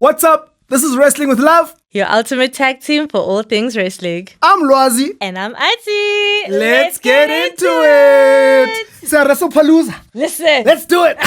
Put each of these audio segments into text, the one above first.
What's up? This is Wrestling with Love. Your ultimate tag team for all things wrestling. I'm Lwazi. And I'm Ati. Let's get into it. It's a WrestlePalooza. Listen. Let's do it.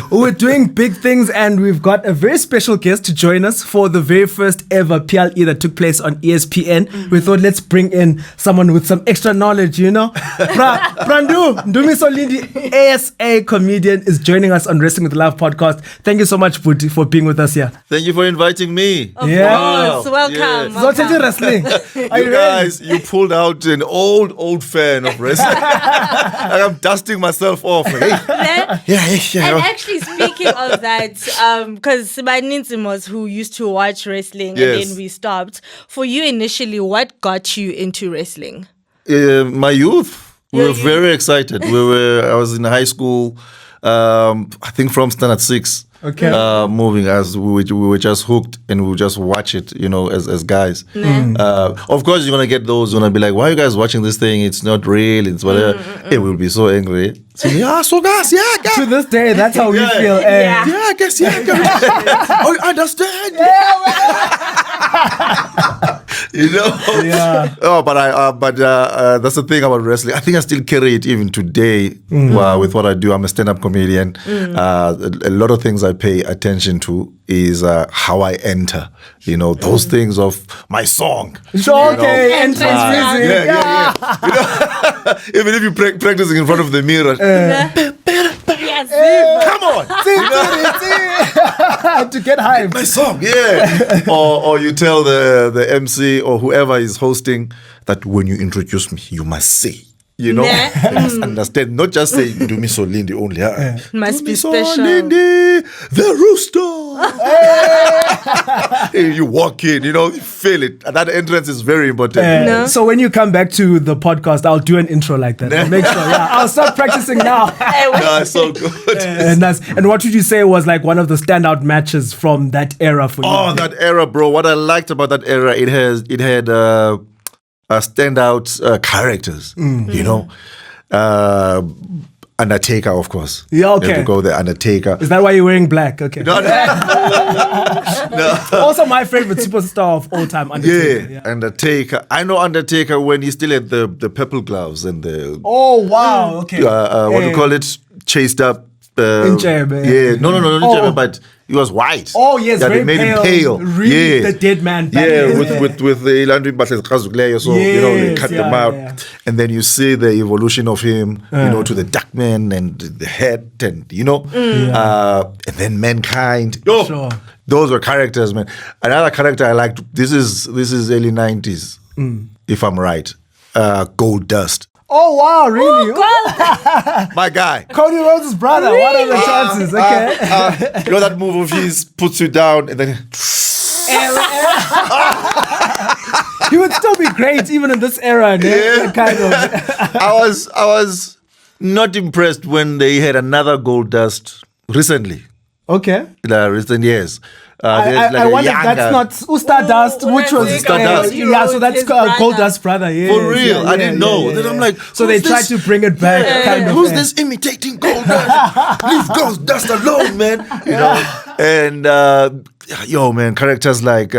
We're doing big things and we've got a very special guest to join us for the very first ever PLE that took place on ESPN. Mm-hmm. We thought let's bring in someone with some extra knowledge, you know. Ndumiso Lindi, ASA comedian, is joining us on Wrestling with Love podcast. Thank you so much, Buti, for being with us here. Thank you for inviting me. Of course. Welcome. Yes. Wrestling. You guys, you pulled out an old fan of wrestling. I'm dusting myself off. Hey. And actually, speaking of that, because my Ninsimos who used to watch wrestling and then we stopped. For you initially, what got you into wrestling? My youth. We were very excited. I was in high school, I think from standard 6. Okay. Moving as we were just hooked and we would just watch it, you know, as guys. Of course, you're gonna get those who gonna be like, "Why are you guys watching this thing? It's not real. It's whatever." Hey, we'll be so angry. So guys, guys. To this day, that's how we feel. I guess. Oh, you understand? You know. Yeah. Oh, but that's the thing about wrestling. I think I still carry it even today with what I do. I'm a stand-up comedian. A lot of things I pay attention to is how I enter. You know, those things of my song. Sure, okay. Entrance music. Yeah. You know, even if you're practicing in front of the mirror. Come on. To get hyped. My song, yeah. or you tell the MC or whoever is hosting that when you introduce me, you must say. You know, you must understand. Not just say Ndumiso Lindi only. Must be Ndumiso special. Lindi, the rooster. Hey, you walk in, you know, you feel it. And that entrance is very important. So when you come back to the podcast, I'll do an intro like that. I'll make sure. I'll start practicing now. No, it's so good. And what would you say was like one of the standout matches from that era for you? Oh, that era, bro. What I liked about that era, it had standout characters, you know. Undertaker, of course. Yeah, okay. You have to go there, Undertaker. Is that why you're wearing black? Okay. No. Also, my favorite superstar of all time, Undertaker. Yeah, Undertaker. I know Undertaker when he still had the purple gloves and the... Oh, wow. Okay. What do you call it? Chased up. Yeah. No, but he was white. Oh, yes, yeah, very they made pale. him pale. Really, the dead man back with the Landry Battles, so you know, they cut them out. Yeah. And then you see the evolution of him, you know, to the duck man and the head and, you know, and then Mankind. Oh, sure. Those were characters, man. Another character I liked, this is early 90s, if I'm right, Gold Dust. Oh, wow, really? Oh, my guy. Cody Rhodes' brother. Really? What are the chances? Okay. You know that move of his puts you down and then... He would still be great even in this era. Yeah. Kind of. I was not impressed when they had another Gold Dust recently. Okay. Recent years. I wonder if that's not Stardust, which was Stardust. So that's Gold Dust brother. Yes, for real, I didn't know. Then I'm like, so they tried to bring it back. Kind of. Who's this imitating Gold Dust? Leave Gold Dust alone, man. You know. And yo, man, characters like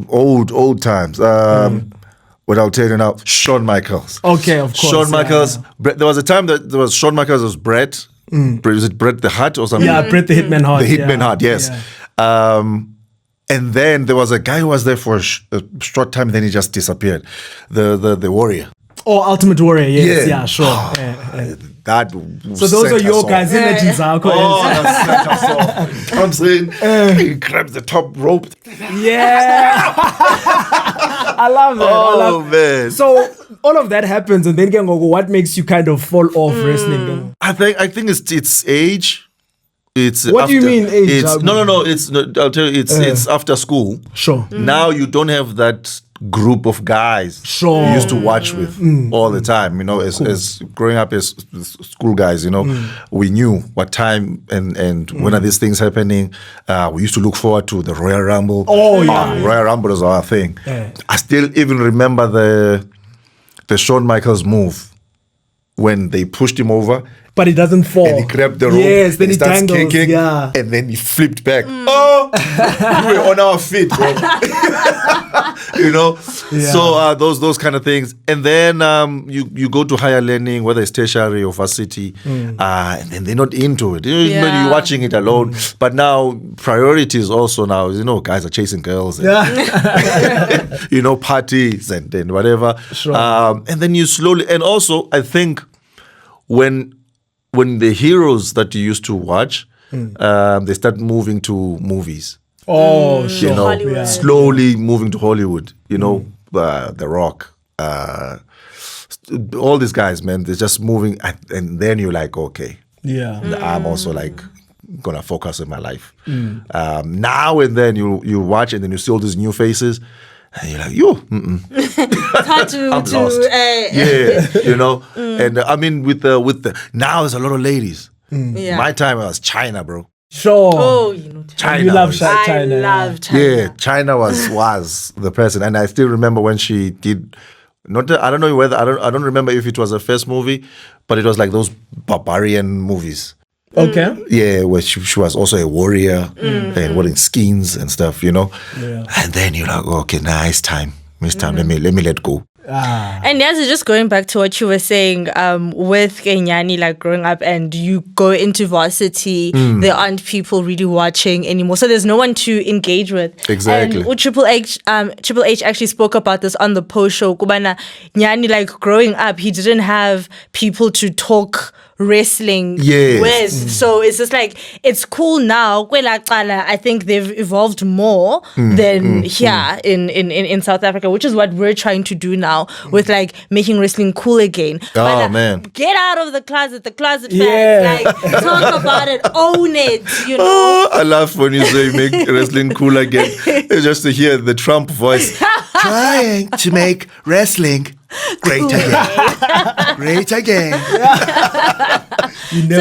old times. What I'll tell you now, Shawn Michaels. Okay, of course. Shawn Michaels. There was a time that there was Shawn Michaels was Brett. Was it Bret the Hart or something? Yeah, Bret the Hitman Hart. The Hitman Hart, yes. Yeah. And then there was a guy who was there for a short time, then he just disappeared. The Warrior. Oh, Ultimate Warrior, yes. Yeah, sure. That so those are your guys' energies, that's comes in, he grabs the top rope. Yeah. I love that. Oh, man. So all of that happens, and then what makes you kind of fall off wrestling? I think it's age. It's what do you mean age? It's, no. I'll tell you. It's after school. Sure. Now you don't have that group of guys you used to watch with all the time. You know, as growing up as school guys, you know, we knew what time and when are these things happening. We used to look forward to the Royal Rumble. Oh yeah, Royal Rumble is our thing. I still even remember the Shawn Michaels move when they pushed him over but he doesn't fall. And he grabbed the rope. Yes, then he starts dangles. kicking, Yeah. and then he flipped back. Oh, we were on our feet, bro. You know, Yeah. so those kind of things, and then you go to higher learning, whether it's tertiary or varsity, and then they're not into it. You're watching it alone, but now priorities also now, guys are chasing girls, and, parties and whatever, Sure. and then you slowly, and also I think when the heroes that you used to watch, they start moving to movies. Oh, sure. Hollywood. Slowly moving to Hollywood. The Rock, all these guys, man, they're just moving, and then you're like, okay, Yeah. I'm also like gonna focus on my life. Now and then you watch, and then you see all these new faces, and you're like, It's hard to I'm lost. And I mean, with the now there's a lot of ladies. Yeah. My time was China, bro. Sure. Oh, China. You love was- China. I love China. Yeah, China was the person, and I still remember when she did. I don't know whether I don't remember if it was her first movie, but it was like those barbarian movies. Okay. Yeah, where she was also a warrior and wearing skins and stuff, Yeah. And then you're like, okay, nice time. Let me let go. And yes, just going back to what you were saying, with Kenyani, like growing up, and you go into varsity, there aren't people really watching anymore, so there's no one to engage with. Exactly. And Triple H actually spoke about this on the post show. Kubana Nyani, like growing up, he didn't have people to talk wrestling Yes. with. So it's just like, it's cool now. I think they've evolved more than here in South Africa, which is what we're trying to do now with like making wrestling cool again. Oh, man. Get out of the closet Yeah. fans. Like, talk about it, own it, I laugh when you say make wrestling cool again. It's just to hear the Trump voice. Trying to make wrestling great again. Great again. So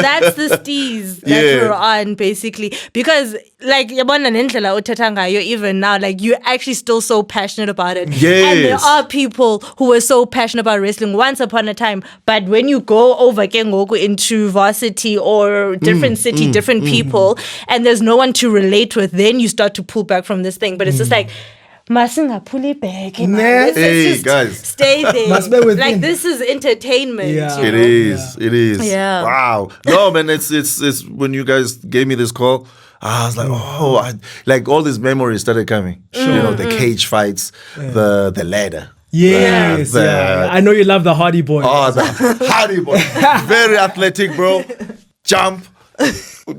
that's the steez that we're on, basically, because like yabona nendlela uthetha ngayo, even now, like you're actually still so passionate about it. Yes. And there are people who were so passionate about wrestling once upon a time, but when you go over ke ngoku into varsity or different city, different people, and there's no one to relate with, then you start to pull back from this thing. But it's just like, Masinga pull it back. Let's Hey, just guys. stay there. Must be within. Like, this is entertainment. Yeah. You It know? is. It is. Yeah. Wow. No, man. It's when you guys gave me this call, I was like, like all these memories started coming. The cage fights, the ladder. Yes. The- I know you love the Hardy Boy. Oh, the Hardy Boy. Very athletic, bro. Jump.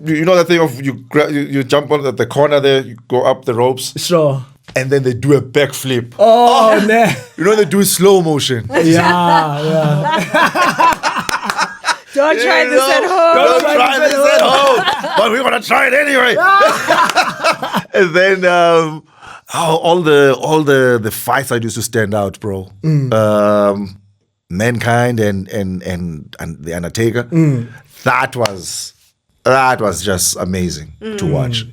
You know that thing of you jump on the corner there, you go up the ropes, Sure. and then they do a backflip. Oh, man. You know they do slow motion. Yeah. Don't try this at home. Don't try this at home. But we're gonna try it anyway. And then all the fights I used to stand out, bro. Mankind and the Undertaker. That was just amazing to watch.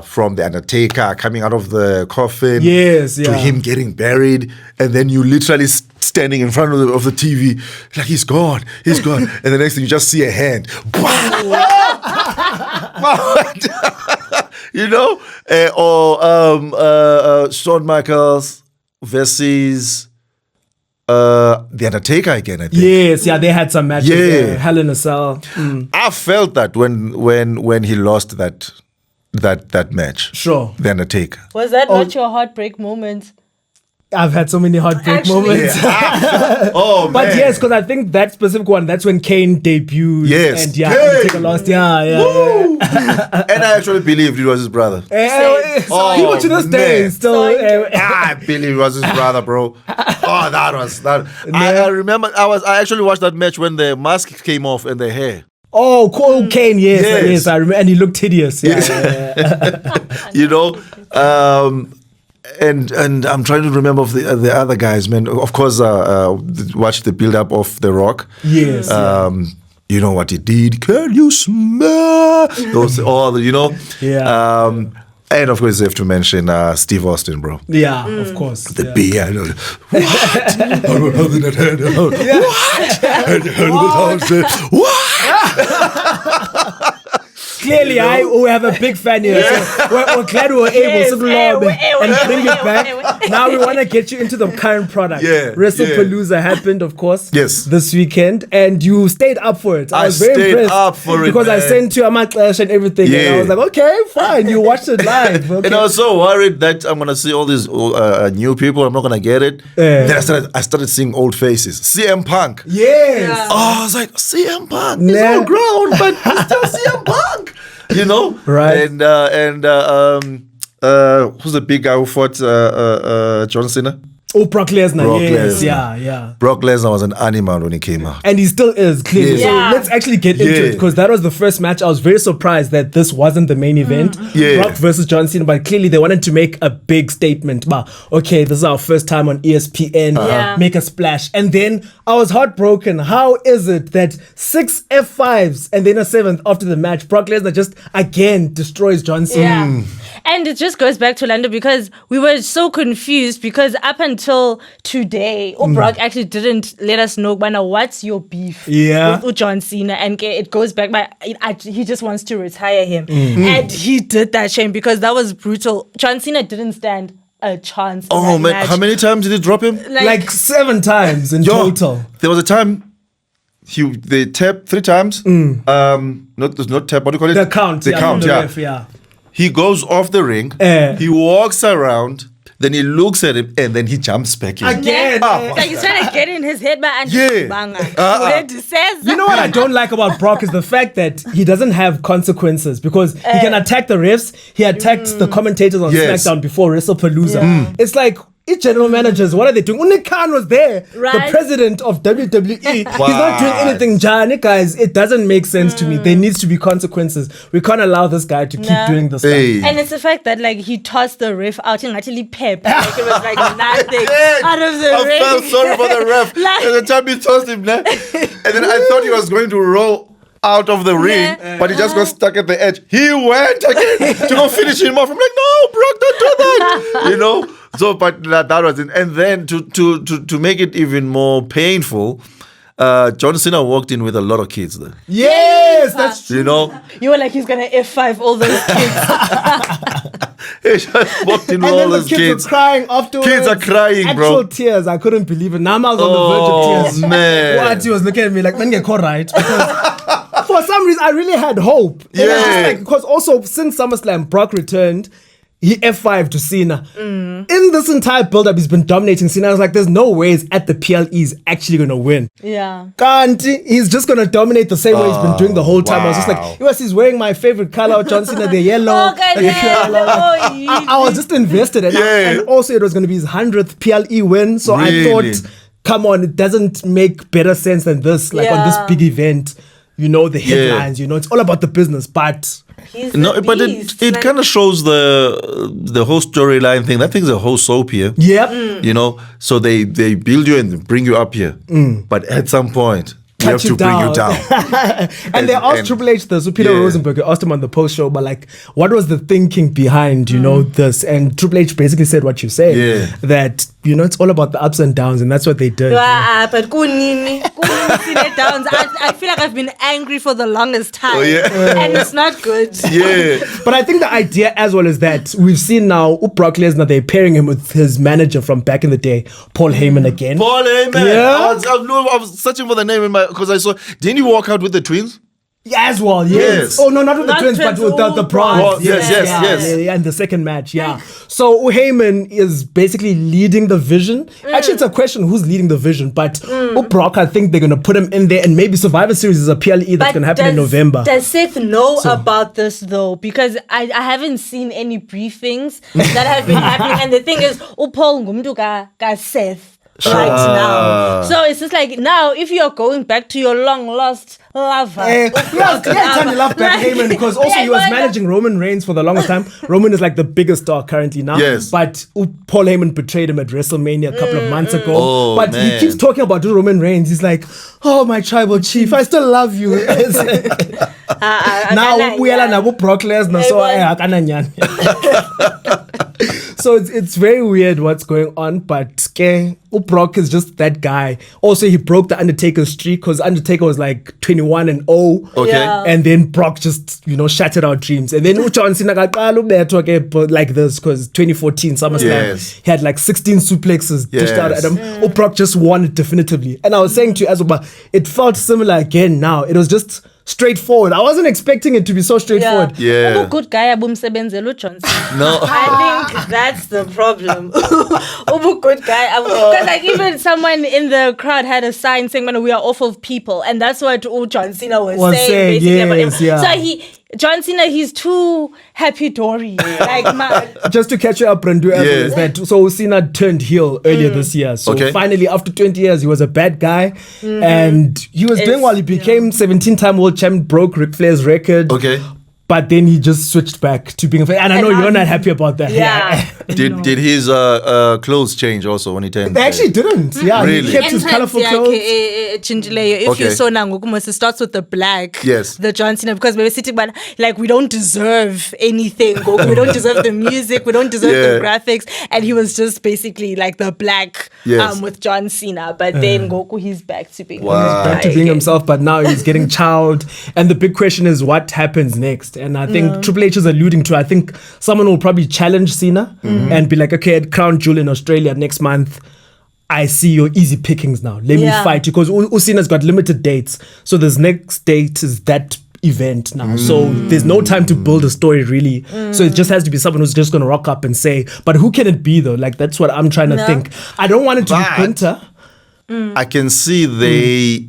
From the Undertaker coming out of the coffin, Yes, to yeah. him getting buried, and then you literally standing in front of the TV, like he's gone, and the next thing you just see a hand. Or Shawn Michaels versus the Undertaker again, I think. Yes, yeah, they had some matches. Yeah. Hell in a Cell. I felt that when he lost that match. Sure. The Undertaker. Was that not your heartbreak moment? I've had so many heartbreak Actually, moments. Oh, man. But yes, because I think that specific one, that's when Kane debuted. Yes. And yeah, Kane! Undertaker lost. Yeah. And I actually believed it was his brother. Even to this day, man. still. I believe it was his brother, bro. Oh, that was that. I remember I actually watched that match when the mask came off and the hair. Oh, Cole Kane, yes, Yes. I remember. And he looked hideous. Yeah. And I'm trying to remember of the other guys, man. Of course, watch the build up of The Rock. Yes. You know what he did? Can you smell those? All the, Yeah. And of course, you have to mention Steve Austin, bro. Yeah, of course. The beer. What? Clearly, we have a big fan here. So we're glad we were able to lob and bring it back. Now we want to get you into the current product. Yeah, WrestlePalooza happened, of course. Yes. This weekend, and you stayed up for it. I was very stayed impressed up for it, because I man. sent you a clash and everything, and I was like, okay, fine. You watched it live. Okay. And I was so worried that I'm gonna see all these new people. I'm not gonna get it. Then I started seeing old faces. CM Punk. Yes. Yeah. Oh, I was like, CM Punk. He's Nah. on ground, but he's still CM Punk. You know, Right. And who's the big guy who fought John Cena? Oh, Brock Lesnar. Brock Yes. Lesnar. Yeah. Brock Lesnar was an animal when he came out. And he still is, clearly. Yeah. So let's actually get into it, because that was the first match. I was very surprised that this wasn't the main event. Yeah. Brock versus John Cena, but clearly they wanted to make a big statement about, okay, this is our first time on ESPN, Yeah. make a splash. And then I was heartbroken. How is it that 6 F5s and then a 7th after the match, Brock Lesnar just again destroys John Cena? Yeah. And it just goes back to Lando, because we were so confused, because up until today, Brock actually didn't let us know what's your beef with John Cena, and it goes back by he just wants to retire him, and he did that, shame, because that was brutal. John Cena didn't stand a chance. Oh man, match. how many times did he drop him? Like 7 times in total. There was a time they tapped 3 times. Not tap. What do you call it? The count. The count. the Yeah. ref, yeah. He goes off the ring. He walks around. Then he looks at him, and then he jumps back in. Again. Like he's trying to get in his head, man. Yeah. You know what I don't like about Brock is the fact that he doesn't have consequences, because he can attack the refs. He attacked the commentators on Yes. SmackDown before WrestlePalooza. It's like, each general managers, what are they doing? Uni Khan was there, Right. the president of WWE. He's not doing What? anything, Jani, guys. It doesn't make sense to me. There needs to be consequences. We can't allow this guy to keep doing this stuff. Hey. And it's the fact that he tossed the ref out and actually pep. Like it was like nothing out of the I ring. felt sorry for the ref. Like- At the time he tossed him, and then I thought he was going to roll out of the ring, but he just got stuck at the edge. He went again to go finish him off. I'm like, no, Brock, don't do that. You know. So, but that was it. And then to make it even more painful, John Cena walked in with a lot of kids there. Yes, that's true. You know, You were like, he's gonna F5 all those kids. he just walked in with And all then the those kids kids. were crying afterwards. Kids are crying, Actual bro. tears. I couldn't believe it. Now I was on the verge of tears. man. What? He was looking at me like, man, get caught right. Because for some reason, I really had hope. And I was just like, because also, since SummerSlam, Brock returned. He F5 to Cena. In this entire build-up, he's been dominating Cena. I was like, there's no way he's at the PLE he's actually going to win. Yeah. Can't he's just going to dominate the same way he's been doing the whole time. I was just like, he's wearing my favorite color, John Cena, the yellow. Oh, God, the yellow. I was just invested. And also, it was going to be his 100th PLE win. So Really? I thought, come on, it doesn't make better sense than this. Like on this big event, the headlines, it's all about the business. But He's No, the but beast. it kind of shows the whole storyline thing. That thing's a whole soap here. yep. So they build you and bring you up here. But at some point, you have Cut to bring you down. And they asked and- Triple H this. So Peter Yeah. Rosenberg asked him on the post show, but like, what was the thinking behind, this? And Triple H basically said what you said. Yeah. That, it's all about the ups and downs, and that's what they did. But kunini Cine downs. I feel like I've been angry for the longest time. And it's not good. Yeah. But I think the idea as well is that we've seen now Brock Lesnar, they're pairing him with his manager from back in the day, Paul Heyman again. Paul Heyman. Yeah. I was searching for the name because I saw. Didn't he walk out with the twins? Yeah, as well, yes. Yes. Oh, no, not with Not the twins, but twins, with the Brons. Oh, yes. Yeah, in the second match, yeah. So Heyman is basically leading the vision. Actually, it's a question who's leading the vision, but Brock, I think they're going to put him in there, and maybe Survivor Series is a PLE that's going to happen in November. Does Seth know about this though? Because I haven't seen any briefings that have been happening. And the thing is, Paul ngumntu ka Seth. Right now. So it's just like now if you're going back to your long lost lover. Time you love back Heyman because also he was managing Roman Reigns for the longest time. Roman is like the biggest star currently now. Yes. But Paul Heyman betrayed him at WrestleMania a couple of months ago. Oh, but man. he keeps talking about Roman Reigns. He's like, oh, my tribal chief, I still love you. Now ubuyela nabo Brock Lesnar, so akananyani. So it's very weird what's going on, but Brock is just that guy. Also, he broke the Undertaker streak because Undertaker was like 21-0. Okay. Yeah. And then Brock just, shattered our dreams. And then John Cena got like this because 2014 SummerSlam, Yes. he had like 16 suplexes dished out at him. Brock just won it definitively. And I was saying to you, Azoba, it felt similar again now. It was just straightforward. I wasn't expecting it to be so straightforward. Yeah. Good guy, John Cena. No. I think that's the problem. Good guy. Because like even someone in the crowd had a sign saying, "Man, we are awful people," and that's what John Cena was saying basically about him. So John Cena, he's too happy-dory. Just to catch you up, Brandu, is that so Cena turned heel earlier this year. So finally, after 20 years, he was a bad guy. And he was doing well. He became 17-time world champion, broke Ric Flair's record. Okay. But then he just switched back to being a fan. And I know you're not happy about that. Yeah. Did his clothes change also when he turned? They actually didn't. Yeah, Really? he kept his colorful clothes. If you saw Nangokumus, it starts with the black. Yes. The John Cena, because we were sitting back, like, we don't deserve anything. We don't deserve the music. We don't deserve the graphics. And he was just basically like the black with John Cena. But then Goku, he's back to being back to being himself, but now he's getting chowed. And the big question is what happens next? And I think Triple H is alluding to, I think someone will probably challenge Cena and be like, okay, at Crown Jewel in Australia next month, I see your easy pickings now. Let me fight you. Because Cena's got limited dates. So this next date is that event now. So there's no time to build a story really. So it just has to be someone who's just going to rock up and say, but who can it be though? Like that's what I'm trying to think. I don't want it to be Quinta. I can see they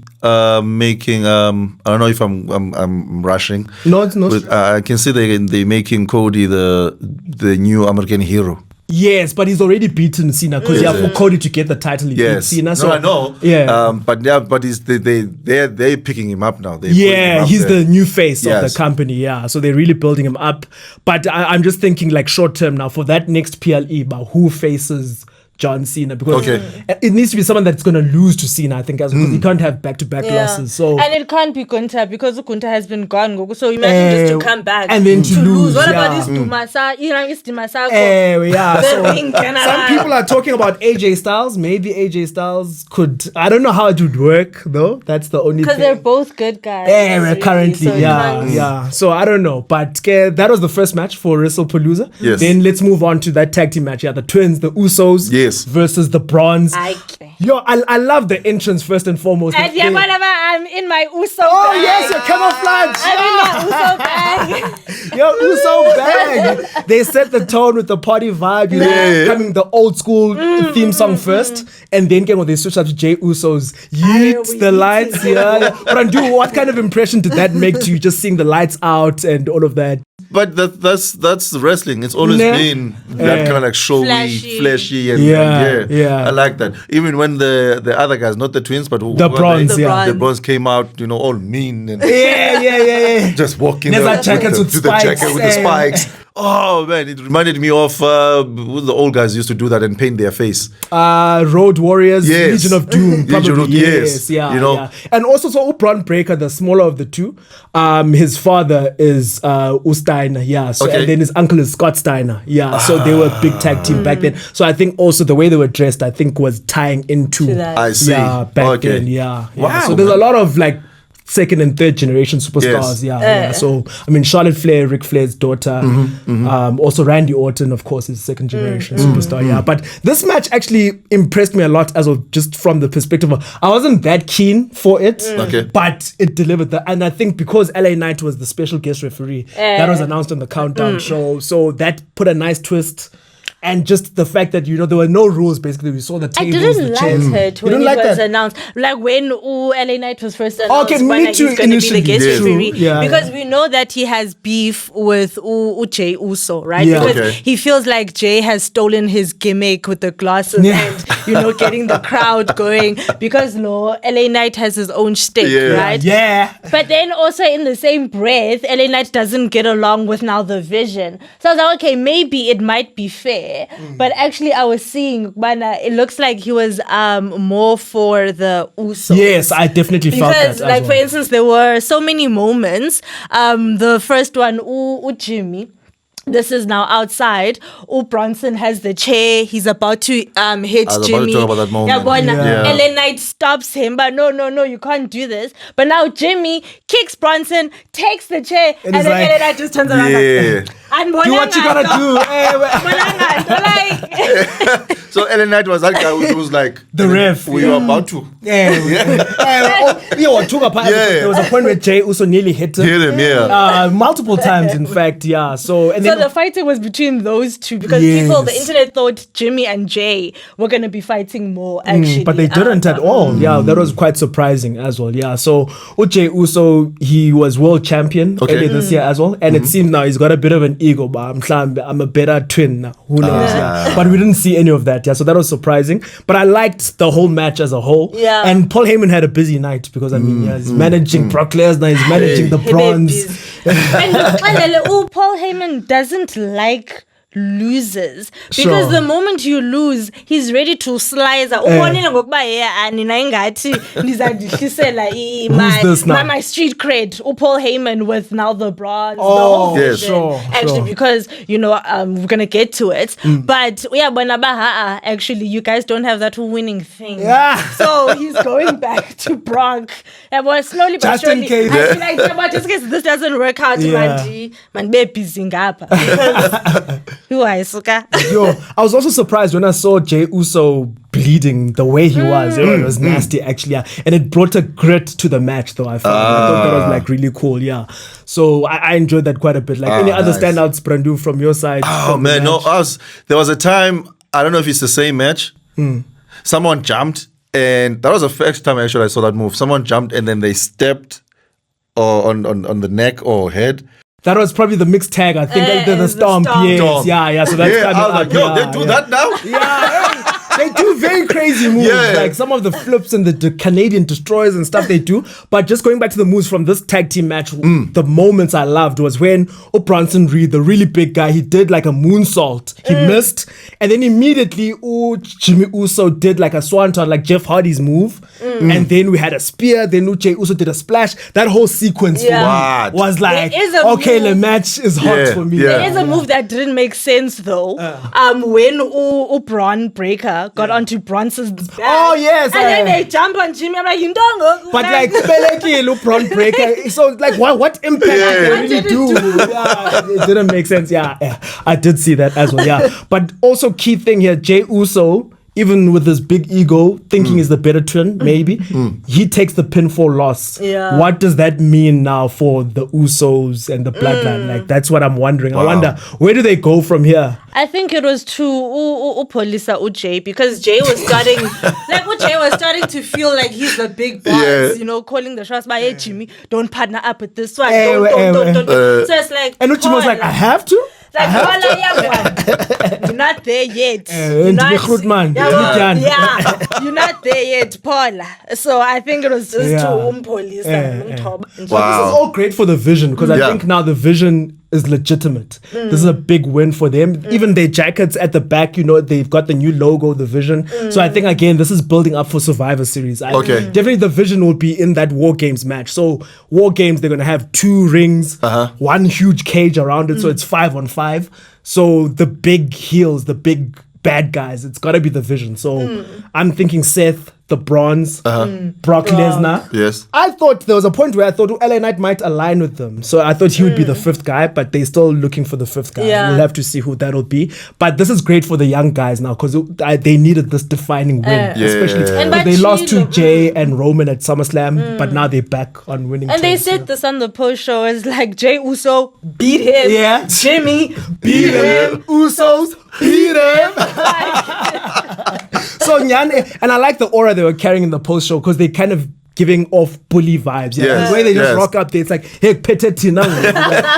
making I don't know if I'm rushing. No, it's not. But I can see they making Cody the new American hero. Yes, but he's already beaten Cena because for Cody to get the title, he beat Cena. So I know. Yeah. But they're picking him up now. He's the new face of the company. Yeah, so they're really building him up. But I'm just thinking like short term now for that next PLE, about who faces John Cena, because it needs to be someone that's going to lose to Cena, I think, because he can't have back-to-back losses. So and it can't be Gunter because Gunter has been gone. So imagine just to come back and then to lose. What about this Dumasa? Some people are talking about AJ Styles. Maybe AJ Styles could. I don't know how it would work though. That's the only thing. Because they're both good guys. Currently, so So I don't know, but that was the first match for WrestlePalooza. Yes. Then let's move on to that tag team match. Yeah, the twins, the Usos. Yes. Versus the Brons. Yo, I love the entrance first and foremost. And I'm in my Uso bag. Oh yes, your camouflage. I'm in my Uso bag. Your Uso bag. They set the tone with the party vibe. Coming the old school theme song first, and then they switch up to Jey Uso's yeet the lights. But what kind of impression did that make to you? Just seeing the lights out and all of that. But that's wrestling. It's always been that kind of like showy, flashy, and I like that. Even when the other guys, not the twins, but the Brons, the Brons came out, all mean and just walking with the spikes. Oh man, it reminded me of the old guys used to do that and paint their face. Road Warriors, Legion of Doom, probably. And also, so Bron Breakker, the smaller of the two, his father is Steiner, and then his uncle is Scott Steiner, so they were a big tag team back then. So I think also the way they were dressed, I think, was tying into I see. Back then, Wow. So there's a lot of like second and third generation superstars. So I mean Charlotte Flair, Ric Flair's daughter, also Randy Orton, of course, is second generation superstar. But this match actually impressed me a lot as of just from the perspective of I wasn't that keen for it, but it delivered that. And I think because LA Knight was the special guest referee, that was announced on the countdown show, so that put a nice twist. And just the fact that, there were no rules, basically. We saw the tables, the chairs. I didn't like it when it was announced. Like when LA Knight was first announced, me too, he's going to be the guest referee. Yeah. Because we know that he has beef with Jey Uso, right? Because he feels like Jey has stolen his gimmick with the glasses and, getting the crowd going. Because, LA Knight has his own shtick, right? Yeah. But then also in the same breath, LA Knight doesn't get along with now the Vision. So I was like, okay, maybe it might be fair there. But actually, I was seeing, it looks like he was more for the Usos. Yes, I definitely felt that. Because, like, for instance, there were so many moments. The first one, Jimmy. This is now outside. Bronson has the chair. He's about to hit I was Jimmy. about to talk about that moment. LA Knight stops him, but no, you can't do this. But now Jimmy kicks Bronson, takes the chair, and then LA Knight just turns around like, and do what you gotta do. So LA Knight was that guy who was like the ref. We were about to. There was a point where Jey Uso nearly hit him. Multiple times, in fact. Yeah. So the fighting was between those two because the internet thought Jimmy and Jay were going to be fighting more actually. But they didn't at all. Yeah, that was quite surprising as well. Yeah, so Jey Uso, he was world champion earlier this year as well. And it seems now he's got a bit of an ego, but I'm a better twin now. Who knows? But we didn't see any of that. Yeah, so that was surprising. But I liked the whole match as a whole. Yeah. And Paul Heyman had a busy night because, he's managing Brock Lesnar, he's managing the Brons. And Paul Heyman doesn't like losers because the moment you lose he's ready to slice my street cred Paul Heyman with now the Brons the whole vision, because we're gonna get to it but actually you guys don't have that winning thing so he's going back to Brock slowly but just surely in case. I feel like just in case this doesn't work out man be busy ngapha I was also surprised when I saw Jey Uso bleeding the way he was. It was nasty, actually. Yeah. And it brought a grit to the match, though. I thought that was like really cool. Yeah. So I enjoyed that quite a bit. Like any other standouts, Brandu, from your side? Oh man, there was a time. I don't know if it's the same match. Someone jumped, and that was the first time actually I saw that move. Someone jumped, and then they stepped on the neck or head. That was probably the mixed tag. I think the stomp. Yes. Yeah. So that's I was like, they do that now? Yeah. They do very crazy moves. Like some of the flips and the Canadian destroyers and stuff they do. But just going back to the moves from this tag team match, the moments I loved was when Bronson Reed, the really big guy, he did like a moonsault. He missed. And then immediately Jimmy Uso did like a swanton, like Jeff Hardy's move. And then we had a spear. Then Jey Uso did a splash. That whole sequence was like, okay, the match is hot for me. There is a move that didn't make sense though. When Braun Breaker got onto Bronson's back. Oh yes. And then they jump on Jimmy. I'm like, you don't know. But like Braun Breaker. So like what impact did they really do? It didn't make sense. Yeah, I did see that as well. Yeah. But also key thing here, Jey Uso, even with his big ego, thinking he's the better twin, maybe, he takes the pinfall loss. Yeah. What does that mean now for the Usos and the Bloodline? Like, that's what I'm wondering. Wow. I wonder, where do they go from here? I think it was to Polisa Jay, because Jay was starting, Jay was starting to feel like he's the big boss, calling the shots. But hey, Jimmy, don't partner up with this one. Don't. So it's like, and Jimmy was like, I have to? Like, you're not there yet. You're not there yet, Paula. So I think it was just to police. Wow. This is all great for the Vision, because I think now the Vision is legitimate. This is a big win for them. Even their jackets at the back, they've got the new logo, the Vision. So I think, again, this is building up for Survivor Series. Definitely the Vision will be in that War Games match. So War Games, they're going to have 2 rings, one huge cage around it. So it's 5-on-5. So the big heels, the big bad guys, it's got to be the Vision. So I'm thinking Seth, the Brons, Brock Lesnar. Yes. I thought there was a point where I thought LA Knight might align with them. So I thought he would be the 5th guy, but they're still looking for the 5th guy. We'll have to see who that'll be. But this is great for the young guys now, because they needed this defining win. Especially they lost to Jay and Roman at SummerSlam, but now they're back on winning. And they said this on the post show, is like, Jey Uso beat him. Yeah. Jimmy beat him. Usos beat him. So Nyane, and I like the aura they were carrying in the post show, because they kind of giving off bully vibes. The way they just rock up there, it's like, hey, Petetina.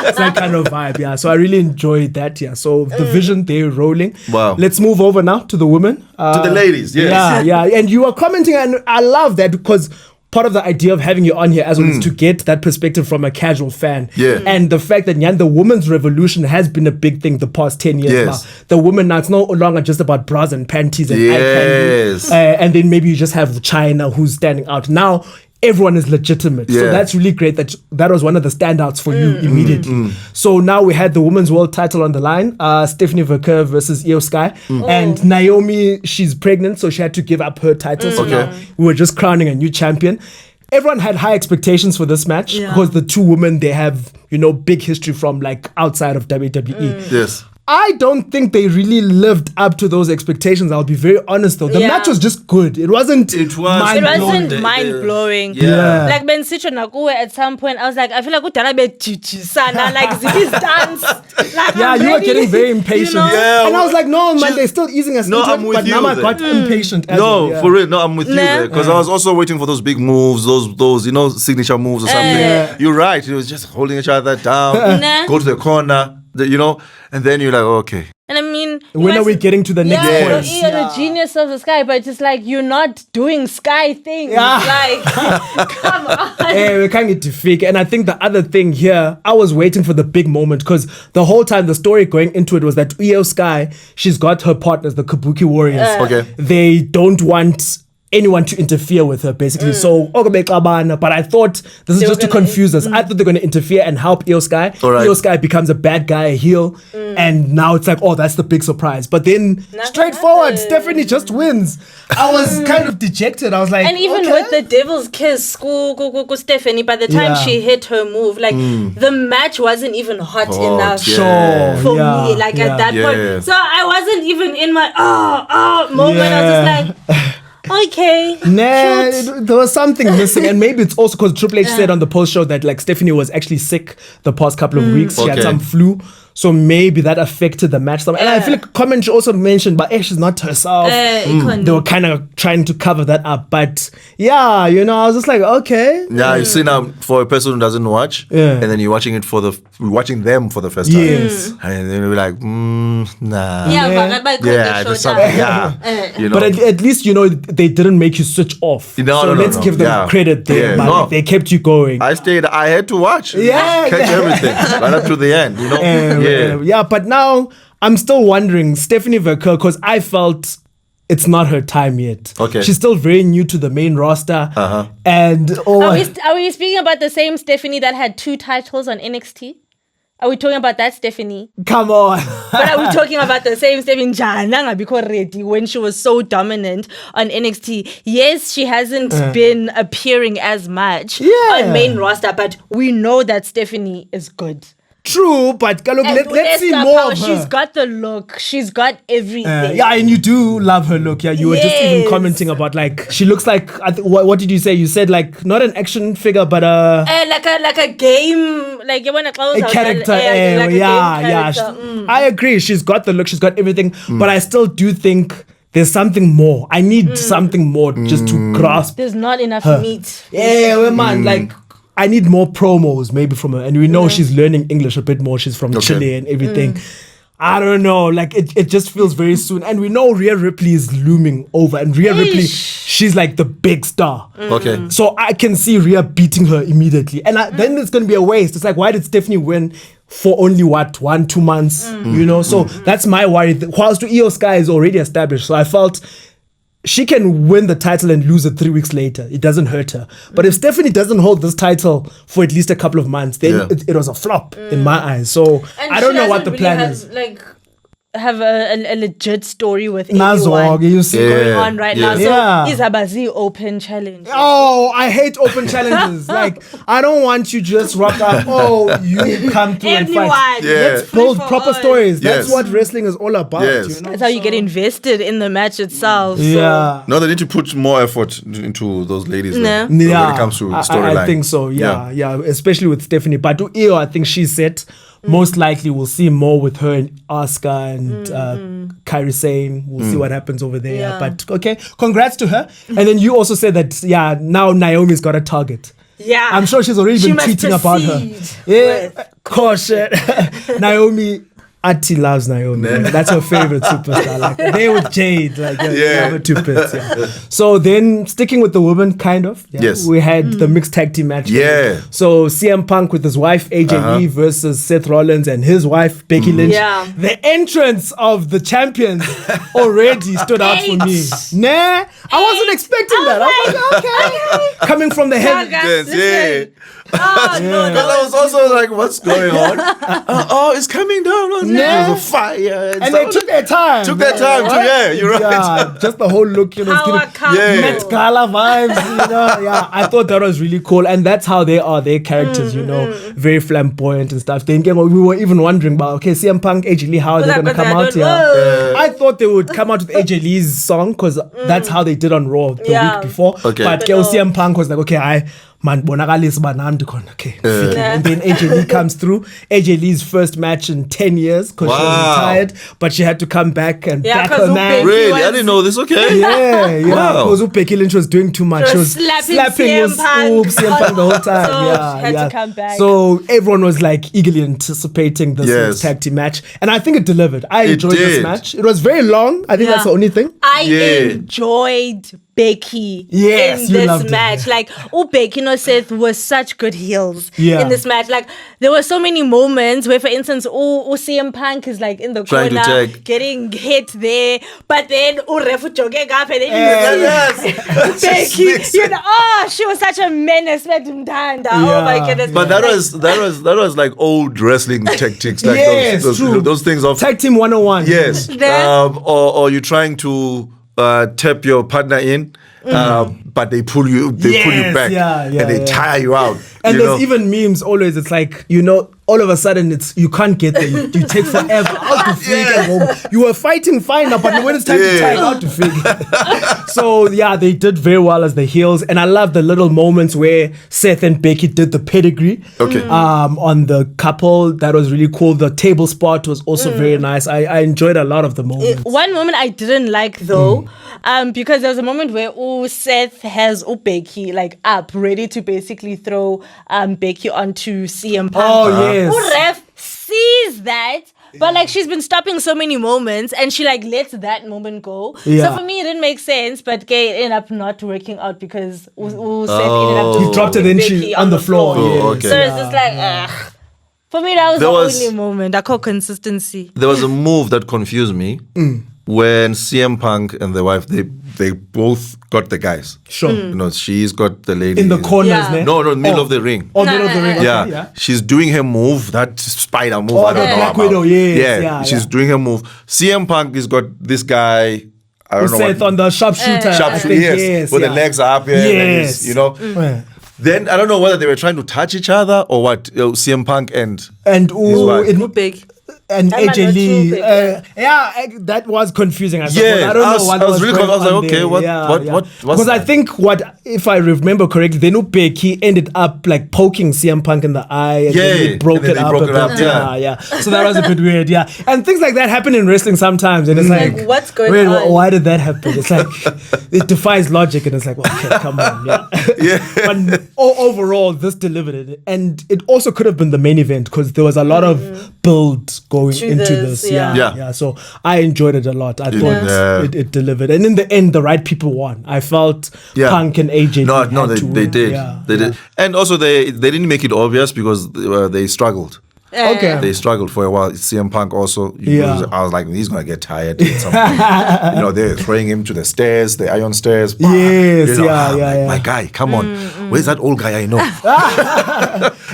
It's that kind of vibe. So I really enjoyed that. So the Vision, they're rolling. Wow. Let's move over now to the women. To the ladies, yes. Yeah. And you were commenting, and I love that, because part of the idea of having you on here as well is to get that perspective from a casual fan. Yeah. And the fact that the women's revolution has been a big thing the past 10 years now. The women now, it's no longer just about bras and panties and eye candy. And then maybe you just have China who's standing out. Now, everyone is legitimate. So that's really great that was one of the standouts for you immediately. So now we had the women's world title on the line, Stephanie Vaquer versus Iyo Sky. And Naomi, she's pregnant, so she had to give up her title. So now we were just crowning a new champion. Everyone had high expectations for this match because the two women, they have, big history from like outside of WWE. Yes. I don't think they really lived up to those expectations. I'll be very honest though. The match was just good. It wasn't mind-blowing. Yeah. Like Ben Sitro Nakuwe at some point, I was like, I feel like Sana, like this dance. Like, you were getting very impatient. And I was like, no, man, they're still easing us into it. But now I got impatient as well. For real. No, I'm with you there. Because I was also waiting for those big moves, those signature moves or something. You're right. It was just holding each other down, go to the corner. And then you're like, okay. And I mean, when are we getting to the next point? You're the genius of the Sky, but it's like you're not doing Sky things. Like, come on. Hey, we can't get to fake. And I think the other thing here, I was waiting for the big moment because the whole time the story going into it was that Iyo Sky, she's got her partners, the Kabuki Warriors. Okay. They don't want anyone to interfere with her, basically. So, but I thought this is just to confuse us. I thought they're going to interfere and help Iyo Sky. Right. Iyo Sky becomes a bad guy, a heel, and now it's like, oh, that's the big surprise. But then, straightforward, Stephanie just wins. I was kind of dejected. I was like, and even with the Devil's Kiss, Stephanie, by the time she hit her move, like the match wasn't even hot enough for me. Like at that point, so I wasn't even in my moment. I was just like. Okay. There was something missing, and maybe it's also because Triple H said on the post show that like Stephanie was actually sick the past couple of weeks. She had some flu, so maybe that affected the match. And I feel like commentary also mentioned, but she's not herself. They were kind of trying to cover that up, but I was just like, okay. Yeah, you see now for a person who doesn't watch, and then you're watching them for the first time, and then you're like, nah. There's something. But at least they didn't make you switch off. Let's give them credit there. They kept you going. I had to watch. Catch everything right up to the end. But now I'm still wondering, Stephanie Vaquer, because I felt it's not her time yet. Okay. She's still very new to the main roster. And are we speaking about the same Stephanie that had 2 titles on NXT? Are we talking about that Stephanie? Come on. But are we talking about the same Stephanie when she was so dominant on NXT? Yes, she hasn't been appearing as much on main roster, but we know that Stephanie is good. True, but let's see more of her. She's got the look. She's got everything. And you do love her look. Yeah, you were just even commenting about like she looks like. What did you say? You said like not an action figure, but like a game, like you want to close a character. I agree. She's got the look. She's got everything. But I still do think there's something more. I need something more just to grasp. There's not enough meat. Man, like. I need more promos maybe from her. And we know she's learning English a bit more. She's from Chile and everything. I don't know. Like, it just feels very soon. And we know Rhea Ripley is looming over. And Rhea Ripley, she's like the big star. Okay. So I can see Rhea beating her immediately. And then it's going to be a waste. It's like, why did Stephanie win for only 1-2 months? So that's my worry. Whilst Iyo Sky is already established. So I felt she can win the title and lose it 3 weeks later. It doesn't hurt her. But if Stephanie doesn't hold this title for at least a couple of months, then it was a flop in my eyes. So I don't know what the plan is. Have a legit story with everyone you see going on right now. So Izabazi open challenge. Oh, I hate open challenges. Like, I don't want you just rock up. Oh, you come through and fight. Let's build proper stories. That's what wrestling is all about. That's how you get invested in the match itself. No, they need to put more effort into those ladies when it comes to storyline. I think so. Yeah, especially with Stephanie. But to Iyo, I think she's set. Most likely we'll see more with her and Asuka and Kairi Sane. We'll see what happens over there. But okay, congrats to her. And then you also said that, now Naomi's got a target. Yeah. I'm sure she's already been tweeting about her. Caution. Naomi, Ati loves Naomi. That's her favorite superstar. Like they with Jade, like the other two bits. Yeah. So then sticking with the women, kind of. Yeah, yes. We had the mixed tag team match. Yeah. So CM Punk with his wife AJ Lee versus Seth Rollins and his wife Becky Lynch. Yeah. The entrance of the champions already stood out for me. Nah, I wasn't expecting that. I was like, okay. Coming from the heavy. Yeah. Oh, no, Because I was also like, what's going on? It's coming down. There's a fire. And they took their time. You're right. Yeah, just the whole look, Power it's couple. giving Met Gala vibes, Yeah, I thought that was really cool. And that's how they are, their characters, very flamboyant and stuff. Then we were even wondering about, okay, CM Punk, AJ Lee, how are they going to come out here? I thought they would come out with AJ Lee's song because that's how they did on Raw the week before. Okay. But CM Punk was like, okay, man, bonakalisa banandi khona. Okay. And then AJ Lee comes through. AJ Lee's first match in 10 years because she was retired, but she had to come back and back her man. Really? I didn't know this. Okay. Yeah. Wow. Because Becky Lynch was doing too much. She was slapping his CM Punk the whole time. So she had to come back. So everyone was like eagerly anticipating this tag team match. And I think it delivered. I enjoyed this match. It was very long. I think that's the only thing. I enjoyed Becky in this match. Like, Becky and Seth were such good heels in this match. Like, there were so many moments where, for instance, CM Punk is like in the corner getting hit there, but then Refu jogging up and then Becky, she was such a menace. Oh my goodness. But that was like old wrestling tactics, like those things of tag team 101. Yes. Or you're trying to tap your partner in, but they pull you back and they tire you out. And there's even memes always. It's like, all of a sudden you can't get there. You take forever. How to figure? You were fighting fine now, but when it's time to tire, how to figure? So they did very well as the heels, and I love the little moments where Seth and Becky did the pedigree. Okay. On the couple, that was really cool. The table spot was also very nice. I enjoyed a lot of the moments. One moment I didn't like though, because there was a moment where Seth has Becky like up, ready to basically throw Becky onto CM Punk. Oh yes. Ref sees that, but like she's been stopping so many moments, and she like lets that moment go. Yeah. So for me, it didn't make sense, but it ended up not working out because Seth ended up just he dropped her, then she on the floor. Oh, okay. So it's just like, for me, that was the only moment. I call consistency. There was a move that confused me when CM Punk and the wife they both got the guys. Sure. She's got the lady in the corners. Yeah. No, middle of the ring. Middle of the ring. Yeah. Okay, yeah. She's doing her move, that spider move. I don't know Black about. Widow, yes. She's doing her move. CM Punk has got this guy. I don't know Seth on the sharpshooter. Yes, with the legs up here. Yes. Then I don't know whether they were trying to touch each other or what. CM Punk and Big. and AJ Lee. That was confusing. I don't know what I was really confused. I was like, okay, what? Because I think if I remember correctly, then Becky ended up like poking CM Punk in the eye and then they broke it up. Yeah. So that was a bit weird. Yeah, and things like that happen in wrestling sometimes, and it's like, what's going on? Why did that happen? It's like it defies logic, and it's like, well, okay, come on, But overall, this delivered it, and it also could have been the main event because there was a lot of build going into this. Yeah. So I enjoyed it a lot. I thought it delivered, and in the end, the right people won. I felt Punk and AJ. No, they did. They did, and also they didn't make it obvious because they struggled. Okay. They struggled for a while. CM Punk also. I was like, he's gonna get tired. They're throwing him to the stairs, the iron stairs. Yes, My guy, come on. Where's that old guy I know?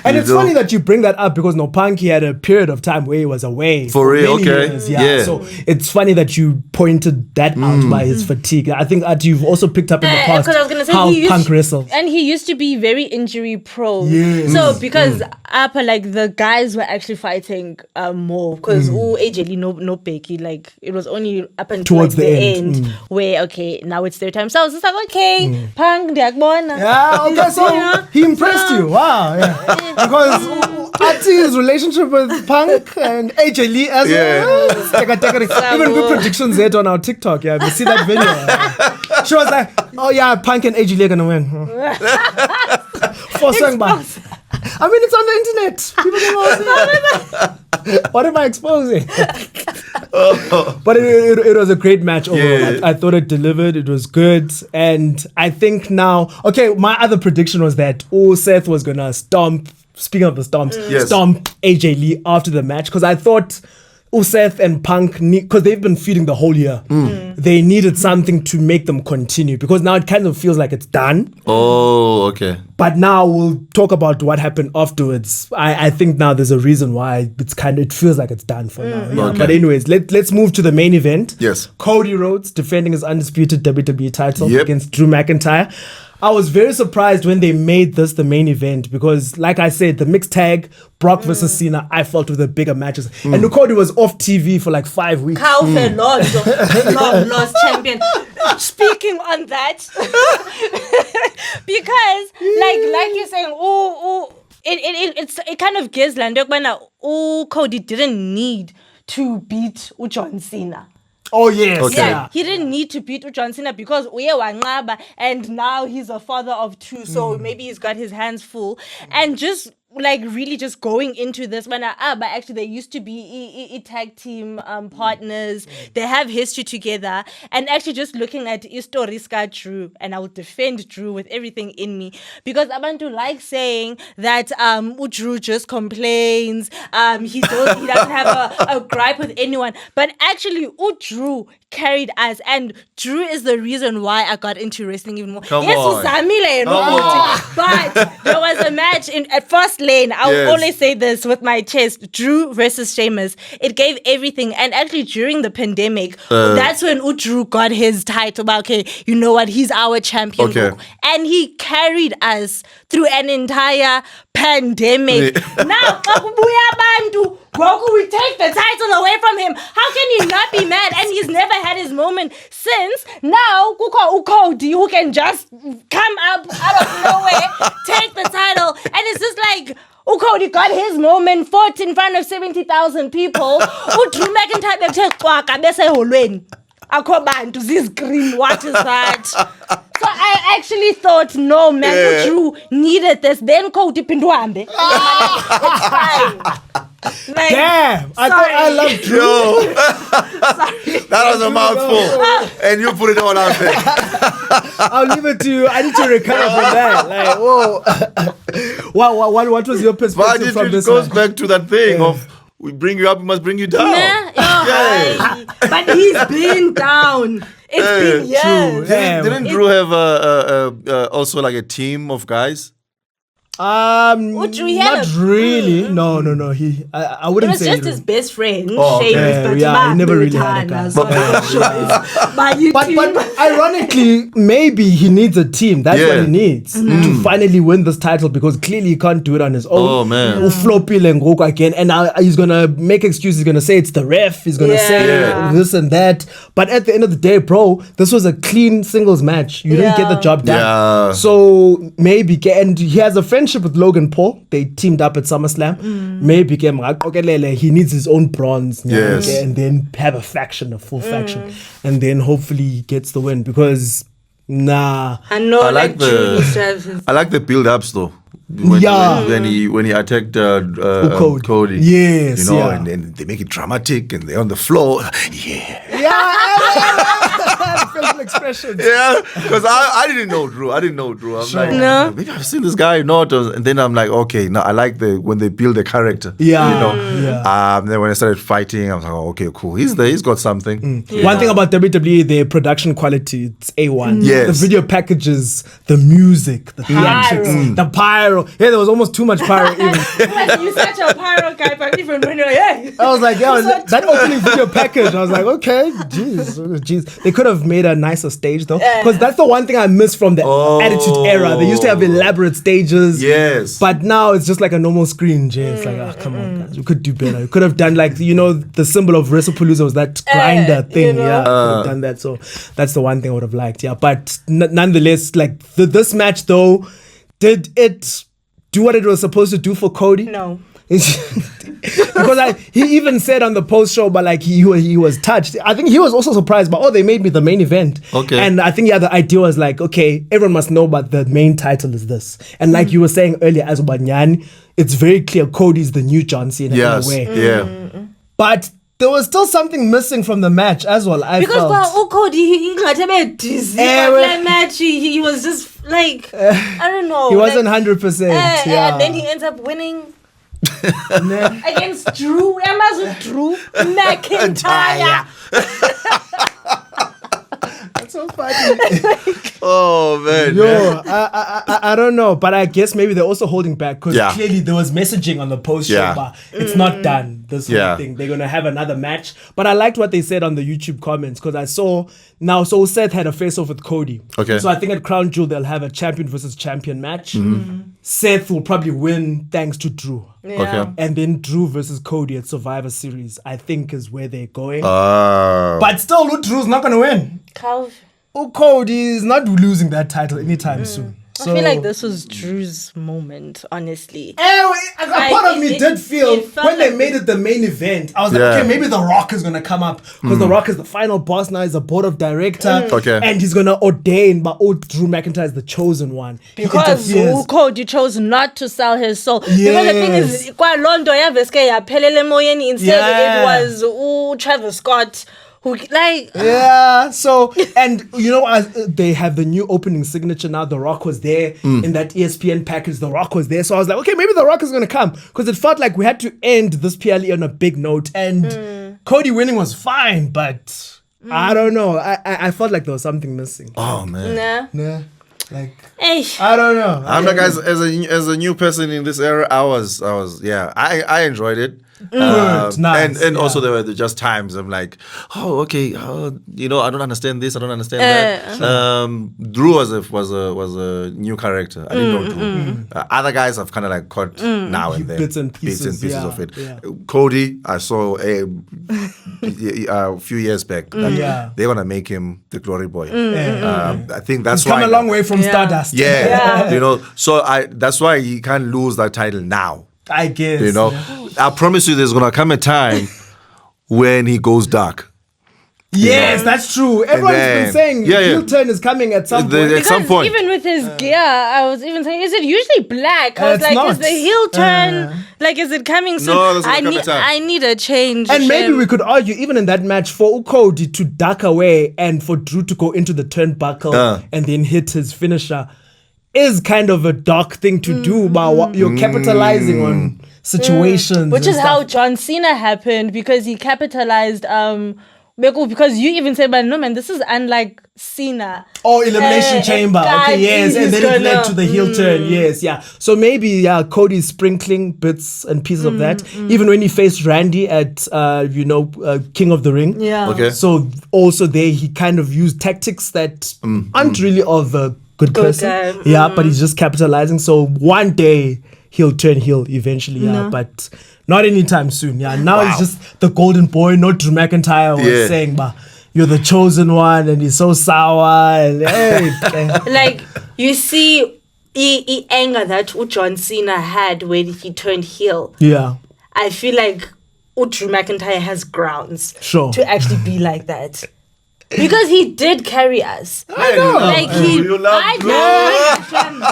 And it's funny that you bring that up because Punk, he had a period of time where he was away. For real, okay. Years, So it's funny that you pointed that out by his fatigue. I think that you've also picked up in the past I was gonna say, how Punk wrestles. And he used to be very injury prone. Yes. So because like the guys were actually fighting more because AJ Lee no Becky, like it was only up until towards the end where now it's their time. So I was just like, okay, Punk, so he impressed you. Wow, because Ati's relationship with Punk and AJ Lee as well. Even good predictions there on our TikTok. Yeah, we see that video. She was like, Punk and AJ Lee are gonna win. For song, I mean, it's on the internet. People can all see it. What am I exposing? But it was a great match overall. Yeah. I thought it delivered. It was good. And I think now, okay, my other prediction was that Seth was going to stomp, speaking of the stomps, Yes. stomp AJ Lee after the match. Because I thought Seth and Punk, because they've been feuding the whole year, they needed something to make them continue. Because now it kind of feels like it's done. Oh, okay. But now we'll talk about what happened afterwards. I think now there's a reason why it feels like it's done for now. Yeah. Okay. But anyways, let's move to the main event. Yes. Cody Rhodes defending his undisputed WWE title Yep. against Drew McIntyre. I was very surprised when they made this the main event because, like I said, the mixed tag, Brock versus Cena, I felt were the bigger matches. And Cody was off TV for like 5 weeks. Long lost champion. Speaking on that, because like you're saying, it kind of gives Landok when Cody didn't need to beat John Cena. Oh, yes. Okay. Yeah, he didn't need to beat John Cena because uye wanqaba, and now he's a father of two, so maybe he's got his hands full. And just like really just going into this but actually they used to be tag team partners. They have history together, and actually just looking at Istoriska Drew, and I will defend Drew with everything in me, because abantu like saying that Drew just complains, he doesn't have a gripe with anyone, but actually Drew carried us, and Drew is the reason why I got into wrestling even more. Come yes, on. Uzamile, but there was a match at first lane. I will always say this with my chest: Drew versus Sheamus. It gave everything, and actually during the pandemic, that's when Drew got his title. Okay, you know what? He's our champion, Okay. and he carried us through an entire pandemic. Now, Goku will take the title away from him. How can he not be mad? And he's never had his moment since. Now, Kuko Cody, who can just come up out of nowhere, take the title, and it's just like Cody got his moment, fought in front of 70,000 people. Drew McIntyre akho bantu zizgreen, what is that? So I actually thought, no man, Drew needed this. Then Cody pinduambe. It's fine. Like, damn, I thought I loved Drew. Yo, sorry. that was a mouthful, and you put it all out there. I'll leave it to you. I need to recover from that. Like, whoa. what was your But perspective from it this goes one? back to that thing of we bring you up, we must bring you down. Yeah. But he's been down. It's been years. Damn. Didn't Drew have also like a team of guys? Drew, he had not a- really. No. I It wouldn't was say just he his best friend, Oh, okay. Sheamus, but Yeah, he never really had a guy. So But ironically, maybe he needs a team. That's what he needs to finally win this title, because clearly he can't do it on his own. Oh, man. Uflopile Ngoku again, and now he's gonna make excuses. He's gonna say it's the ref. He's gonna say this and that. But at the end of the day, bro, this was a clean singles match. You didn't get the job done. Yeah. So maybe, and he has a friendship with Logan Paul. They teamed up at SummerSlam. Maybe he needs his own Brons. Yes. And then have a faction, a full faction, and then hopefully he gets the win, because I know, I like Drew needs to the have his- I like the build-ups though. When he attacked Cody. Yes, you know, yeah. and then they make it dramatic, and they're on the floor. facial expressions. Yeah, because I didn't know Drew. I'm like, No. maybe I've seen this guy, not. And then I'm like, okay, now I like when they build the character. Yeah, you know. yeah. Then when I started fighting, I was like, oh, okay, cool. He's there. He's got something. One thing about WWE, their production quality, it's A1. Yes. The video packages, the music, the theatrics, the pyro. Yeah, there was almost too much pyro even. You're such a pyro guy, but even when you're I was like, yeah, that opening video package, I was like, okay, jeez. They could have made a nicer stage though, because that's the one thing I miss from the Attitude Era. They used to have elaborate stages. Yes. But now it's just like a normal screen, Jay. It's like, oh, come on, guys. You could do better. You could have done like, the symbol of WrestlePalooza was that grinder thing. you know. Yeah, could have done that. So that's the one thing I would have liked. Yeah, but nonetheless, like this match though, did it do what it was supposed to do for Cody? No. Because he even said on the post show, but like he was touched. I think he was also surprised, but they made me the main event. Okay. And I think the idea was like, okay, everyone must know, but the main title is this. And like you were saying earlier, as Ubanyani, it's very clear Cody's the new John Cena in a way. Yeah. But there was still something missing from the match as well. Because Cody, he got a bit dizzy. That match, he was just like, I don't know. He wasn't 100%. And then he ends up winning. Against Drew McIntyre. That's so funny. Oh man. I don't know, but I guess maybe they're also holding back because clearly there was messaging on the post show, but it's not done. This whole thing, they're gonna have another match. But I liked what they said on the YouTube comments because I saw now. So Seth had a face-off with Cody. Okay. So I think at Crown Jewel they'll have a champion versus champion match. Seth will probably win thanks to Drew. Okay. And then Drew versus Cody at Survivor Series, I think, is where they're going. But still, Drew's not going to win. Cody is not losing that title anytime soon. I feel like this was Drew's moment, honestly. A part of me did feel when they made it the main event, I was like, okay, maybe The Rock is going to come up because The Rock is the final boss now. He's a board of director. And he's going to ordain, but Drew McIntyre is the chosen one. Because Cody chose not to sell his soul. Because the thing is, instead it was Travis Scott. So, and you know, they have the new opening signature now. The Rock was there in that ESPN package. The Rock was there. So I was like, okay, maybe The Rock is going to come because it felt like we had to end this PLE on a big note. And Cody winning was fine, but I don't know. I felt like there was something missing. Oh, man. Nah. Like, I don't know. I'm like, as a new person in this era, I enjoyed it. Nice. And also there were just times I'm like, I don't understand this, I don't understand that. Drew was a new character. I didn't know Drew. Other guys I've kind of like caught now and then bits and pieces of it. Cody, I saw a few years back that they're gonna make him the glory boy. I think that's he's why come a long way from Stardust. So that's why he can't lose that title now. I guess. I promise you there's going to come a time when he goes dark. Yes, that's true. Everyone's been saying heel turn is coming at some point. At some point. Even with his gear, I was even saying, is it usually black? I was like, not. Is the heel turn, is it coming soon? No, I need a change. And maybe we could argue, even in that match, for Cody to duck away and for Drew to go into the turnbuckle and then hit his finisher is kind of a dark thing to do, but you're capitalizing on situations. Which is how John Cena happened, because he capitalized because you even said, but no man, this is unlike Cena. Elimination Chamber. Okay, yes. And then it led to the heel turn. Yes, yeah. So maybe, Cody's sprinkling bits and pieces of that. Even when he faced Randy at, King of the Ring. Yeah. Okay. So also there, he kind of used tactics that aren't really of a good person. But he's just capitalizing. So one day he'll turn heel eventually, but not anytime soon. Now it's just the golden boy, not Drew McIntyre was saying, but you're the chosen one and he's so sour. And, like, you see the anger that John Cena had when he turned heel. Yeah. I feel like Drew McIntyre has grounds to actually be like that. Because he did carry us. I know.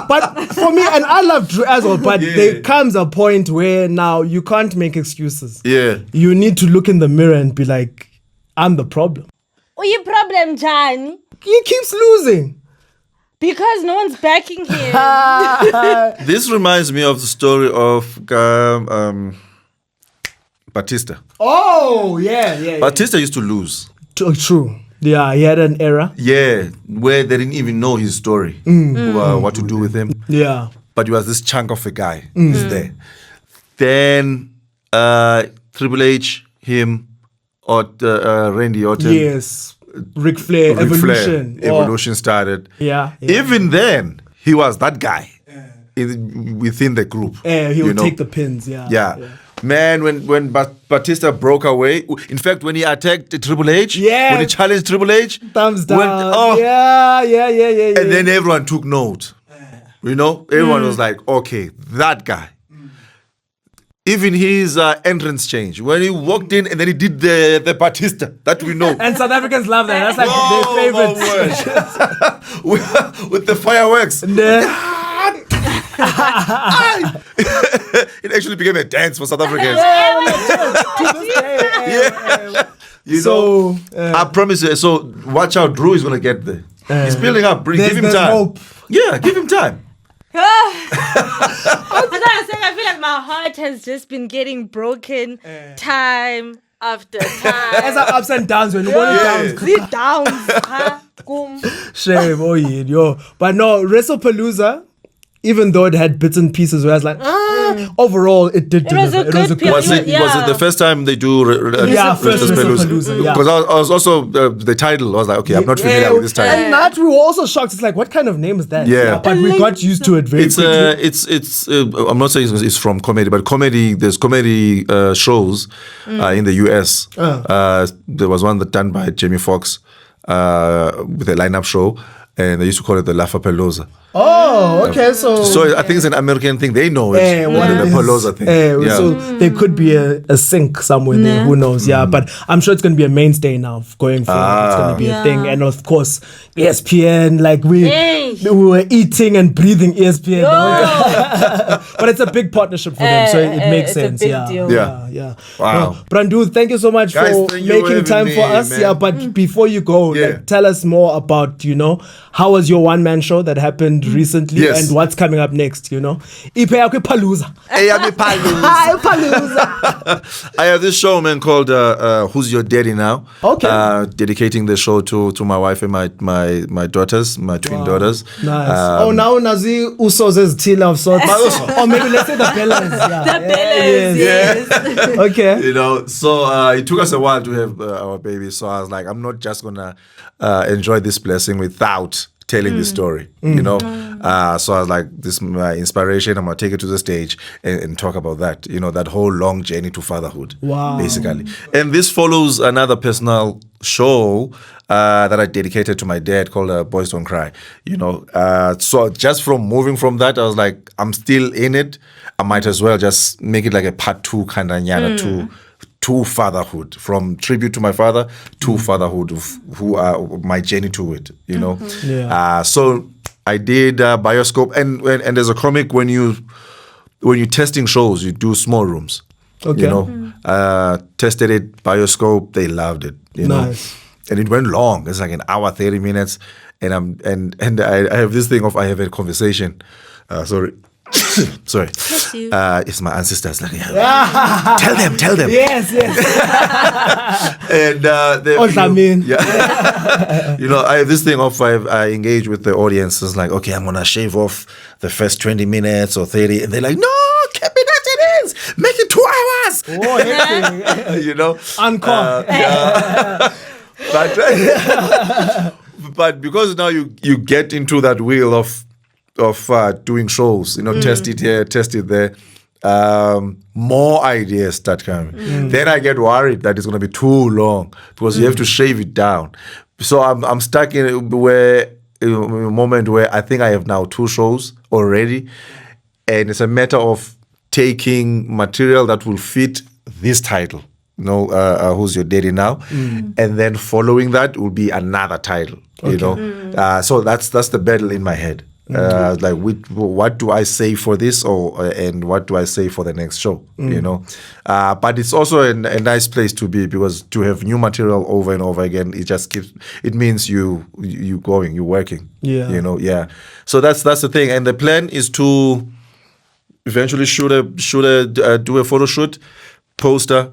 But for me, and I love Drew as well, but there comes a point where now you can't make excuses. Yeah. You need to look in the mirror and be like, I'm the problem. Your problem, Johnny? He keeps losing. Because no one's backing him. This reminds me of the story of Batista. Oh, yeah. Batista used to lose. True. Yeah, he had an era. Yeah, where they didn't even know his story, what to do with him. Yeah. But he was this chunk of a guy who's there. Then Triple H, him, or Randy Orton. Yes. Ric Flair, Evolution. Evolution started. Yeah. Even then, he was that guy within the group. He would take the pins, Yeah. Man, when Batista broke away, in fact, when he attacked Triple H, when he challenged Triple H, thumbs down. Yeah. And then everyone took note. Everyone was like, okay, that guy. even his entrance change when he walked in and then he did the Batista that we know. And South Africans love that. That's like their favorite. with the fireworks. It actually became a dance for South Africans. You know, I promise you. So watch out, Drew is gonna get there. He's building up. Give him time. Hope. Yeah, give him time. I feel like my heart has just been getting broken time after time. As our ups and downs when you want it down. The downs. Shame, yo. But no, WrestlePalooza, even though it had bits and pieces where I was like, overall it did deliver. It was a good Was it the first time they do first WrestlePalooza? Because I was also the title. I was like, okay, I'm not familiar with this title. And that we were also shocked. It's like, what kind of name is that? Yeah. But we got used to it very quickly. It's I'm not saying it's from comedy, but there's comedy shows in the US. There was one that done by Jamie Foxx with a lineup show, and they used to call it the LaughaPalooza. Oh, okay. So I think it's an American thing. They know it. The Palooza thing. So there could be a sync somewhere there. Who knows? Yeah, but I'm sure it's going to be a mainstay now going forward. It's going to be a thing. And of course, ESPN, like we were eating and breathing ESPN. But it's a big partnership for them, so it makes sense. It's a big deal. Yeah. Wow. Brandu, thank you so much Guys, for making time for us. Man. Yeah, but before you go, like, tell us more about, how was your one-man show that happened recently and what's coming up next, Ipe yakho Palooza. I have this show, man, called Who's Your Daddy Now? Okay. Dedicating the show to my wife and my daughters, my twin daughters. Nice. Now Nazi Usos is Tila of sorts. Or maybe let's say the Bellas. Yes. Okay. So it took us a while to have our baby. So I was like, I'm not just gonna enjoy this blessing without telling this story, So I was like, this is my inspiration. I'm gonna take it to the stage and talk about that, that whole long journey to fatherhood, basically. And this follows another personal show that I dedicated to my dad called Boys Don't Cry, So just from moving from that, I was like, I'm still in it. I might as well just make it like a part 2 kind of to fatherhood, from tribute to my father to fatherhood, who are my journey to it, So I did Bioscope, and there's a comic when you're testing shows, you do small rooms. Okay. Tested it, Bioscope, they loved it. Nice. And it went long. It's like an hour, 30 minutes, and I have this thing of I have a conversation. Sorry. It's my ancestors. Like, tell them. Yes. And I have this thing of I engage with the audience. It's like, okay, I'm gonna shave off the first 20 minutes or 30, and they're like, no, keep it as it is. Make it 2 hours. Encore. But because now you get into that wheel of doing shows, test it here, test it there. More ideas start coming. Then I get worried that it's going to be too long because you have to shave it down. So I'm stuck in a moment where I think I have now 2 shows already, and it's a matter of taking material that will fit this title. Who's Your Daddy Now? And then following that will be another title. So that's the battle in my head. Like, what do I say for this, and what do I say for the next show? But it's also a nice place to be, because to have new material over and over again, it means you going, you working. So that's the thing, and the plan is to eventually do a photo shoot, poster,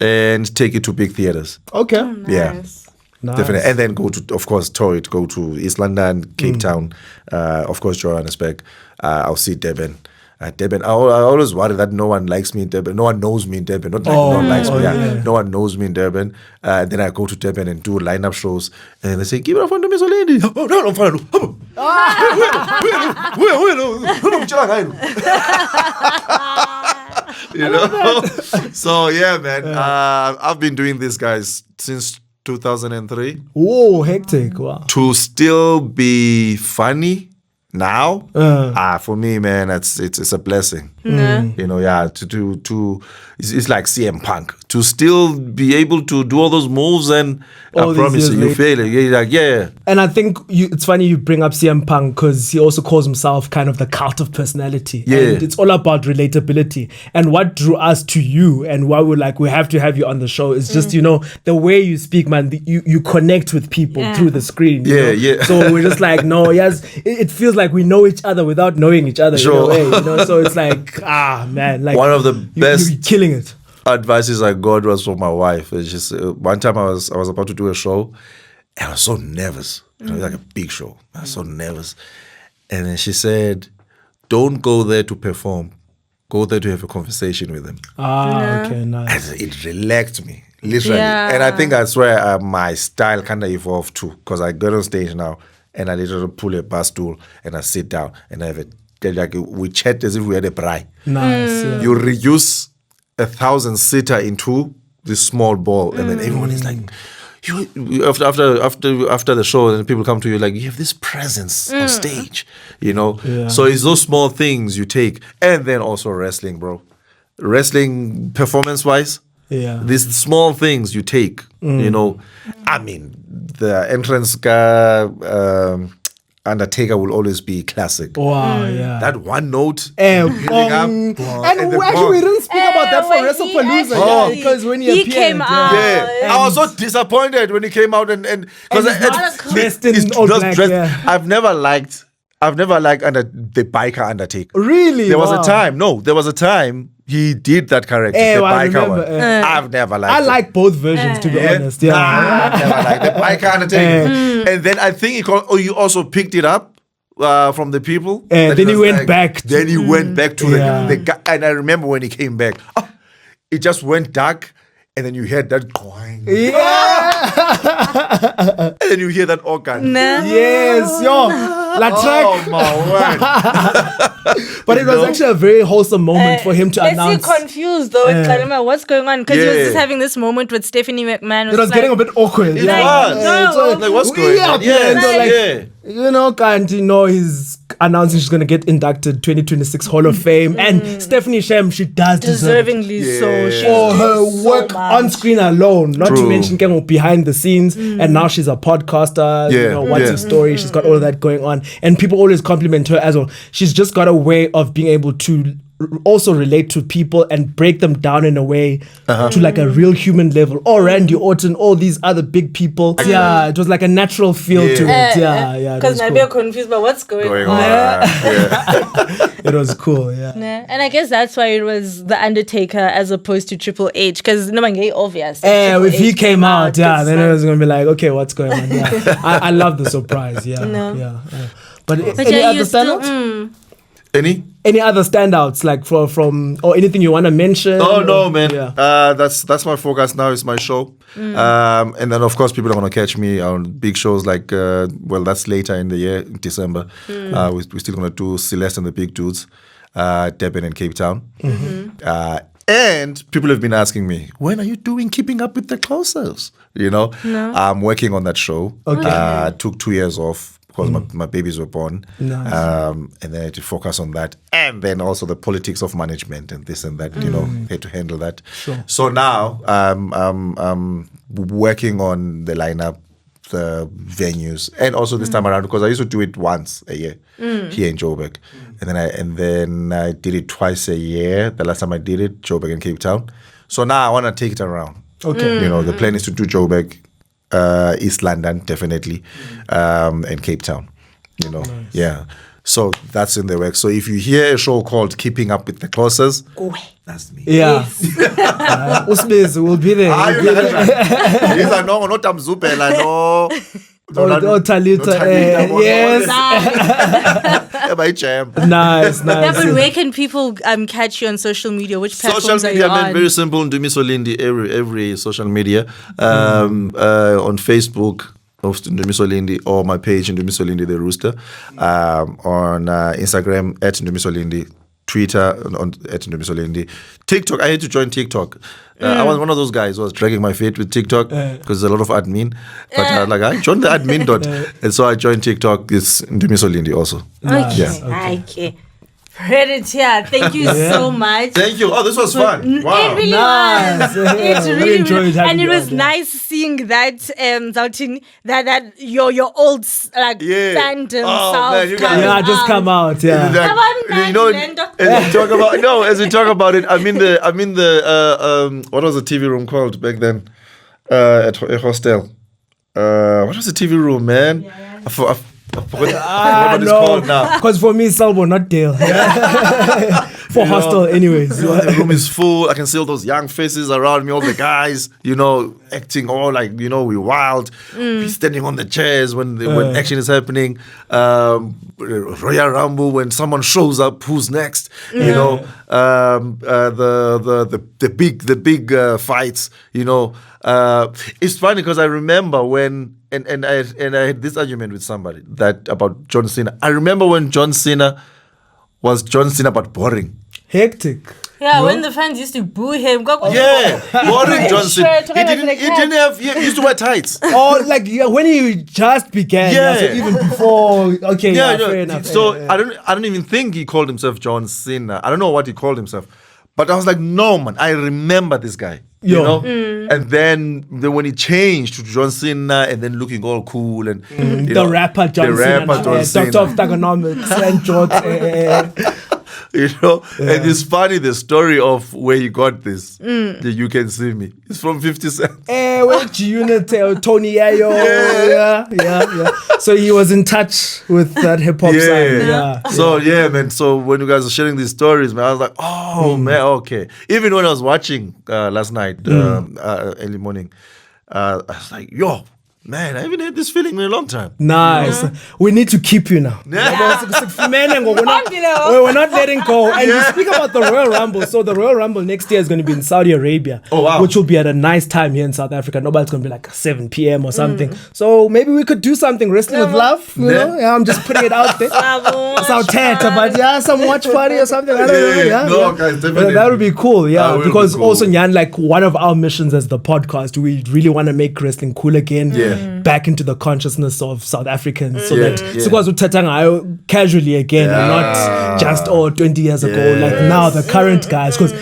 and take it to big theaters. Okay. Nice. Definitely. And then go to, of course, tour it, go to East London, Cape Town, of course, Johannesburg. I'll see Durban. Durban, I always worry that no one likes me in Durban. No one knows me in Durban. Not like no one likes me. No one knows me in Durban. Then I go to Durban and do lineup shows. And they say, give it up for Ndumiso Lindi. So, yeah, man. I've been doing this, guys, since 2003. Oh, hectic. Wow. To still be funny Now, for me, man, it's a blessing. You know, to it's like CM Punk to still be able to do all those moves, and I promise you fail it. You're like, yeah. And I think it's funny you bring up CM Punk because he also calls himself kind of the cult of personality. Yeah. And it's all about relatability. And what drew us to you and why we're like, we have to have you on the show is just, you know, the way you speak, man. You connect with people through the screen. Yeah. So we're just like, no, yes, it feels like we know each other without knowing each other. Sure. In a way, you know? So it's like, man, like one of the best you're killing it. advices I got was from my wife. It's just one time I was about to do a show, and I was so nervous. You know, like a big show. I was so nervous, and then she said, "Don't go there to perform. Go there to have a conversation with them." Okay, nice. And it relaxed me, literally. And I think that's where my style kind of evolved too, because I get on stage now and I literally pull a bar stool and I sit down and I have like we chat as if we had a braai. Nice. Yeah. You reduce 1,000-seater into this small ball, and then everyone is like, you after the show, and people come to you like, you have this presence on stage, you know. So it's those small things you take, and then also wrestling, bro. Wrestling performance-wise, these small things you take, you know. I mean, the entrance Undertaker will always be classic. Wow, yeah. That one note. And we didn't speak about that for WrestlePalooza. Because when he appeared, came out. I was so disappointed when he came out and because he's not dressed. I've never liked the biker Undertaker. Really? There was a time he did that character, the biker one. I've never liked it. I like both versions, to be honest. Yeah. I've never liked the biker Undertaker. And then I think you also picked it up from the people. And then he went back. Then he went back to the guy. And I remember when he came back, it just went dark. And then you hear that going. And then you hear that organ. Yes, yo. La track. Oh my word. But it was actually a very wholesome moment for him to announce. Let's confused though. What's going on? Because he was just having this moment with Stephanie McMahon. It was getting a bit awkward. It was. Like, what's going on? You know, can't you know he's announcing she's going to get inducted 2026 Hall of Fame. And Stephanie Shem, she does deservingly so. For her work on screen alone, not to mention behind the scenes. And now she's a podcaster. You know, what's her story? She's got all of that going on. And people always compliment her as well. She's just got a way of being able to also relate to people and break them down in a way to like a real human level. Or Randy Orton, all these other big people. Yeah, it was like a natural feel to it. Yeah. Because now we're confused about what's going on. It was cool, And I guess that's why it was The Undertaker as opposed to Triple H. Because no one gave obvious. If he came out, then it was going to be like, okay, what's going on? I love the surprise. But any other standouts? Any other standouts like from or anything you want to mention? Oh no, man. That's my focus now. Is my show, and then of course people are gonna catch me on big shows like that's later in the year, December. We're still gonna do Celeste and the Big Dudes, Durban and Cape Town. And people have been asking me, when are you doing Keeping Up with the Closers? You know, I'm working on that show. Took 2 years off. Because my babies were born, and then I had to focus on that, and then also the politics of management and this and that. You know, had to handle that. Sure. So now I'm working on the lineup, the venues, and also this time around because I used to do it once a year here in Joburg, and then I did it twice a year. The last time I did it, Joburg and Cape Town. So now I want to take it around. Okay, you know, the plan is to do Joburg, East London, definitely, and Cape Town, you know. Nice. So that's in the work. So if you hear a show called Keeping Up with the Closers, that's me. Usbez will be there. Not Tamzupela, no. Talita. Yes. Nice. But where can people catch you on social media? Which platforms social media, are you on? Very simple. Ndumiso Lindi, every social media. On Facebook of Ndumiso Lindi, or my page Ndumiso Lindi the Rooster. On Instagram at Ndumiso Lindi Twitter at Ndumiso Lindi. TikTok, I had to join TikTok. I was one of those guys who was dragging my feet with TikTok because there's a lot of admin. But I joined the admin dot. And so I joined TikTok. It's Ndumiso Lindi also. Okay. Heard it here. Thank you so much. Thank you. Oh, this was fun. Wow. It really Nice. was. It really, enjoyed having and it you was on, nice seeing that Zautin, that your old fandom man, you guys- just come out. Yeah. As we talk about it, I'm in the what was the TV room called back then? At a hostel. What was the TV room, man? I forgot what it's called now. Because for me, Salvo, not Dale. For hostel, anyways. The room is full. I can see all those young faces around me, all the guys, acting all like, we're wild. Be standing on the chairs when action is happening. Royal Rumble, when someone shows up, who's next? The big fights. It's funny because I remember when. And I had this argument with somebody about John Cena. I remember when John Cena was John Cena but boring. Hectic. Yeah, when the fans used to boo him. Boring John Cena. He used to wear tights. Or when he just began. So even before. Okay, fair enough. So I don't even think he called himself John Cena. I don't know what he called himself. But I was like, no, man, I remember this guy. And then when he changed to John Cena and then looking all cool and the rapper John Cena, Doctor of Thugonomics and George. And it's funny the story of where he got this. The You Can See Me. It's from 50 Cent. With G-Unit, Tony Yayo. Yeah. So he was in touch with that hip hop side. So man. So when you guys are sharing these stories, man, I was like, oh man, okay. Even when I was watching last night, early morning, I was like, yo. Man, I haven't had this feeling in a long time. Nice. We need to keep you now. We're not letting go. And you speak about the Royal Rumble. So the Royal Rumble next year is going to be in Saudi Arabia. Oh, wow. Which will be at a nice time here in South Africa. Nobody's going to be like 7 p.m. or something. So maybe we could do something. Wrestling with Love. I'm just putting it out there. But some watch party or something. I don't know. Guys, definitely. That would be cool. Because cool. also, Nyan, one of our missions as the podcast, we really want to make wrestling cool again. Back into the consciousness of South Africans so that sikwazi uthetha ngayo casually again and not just 20 years ago now the current guys, because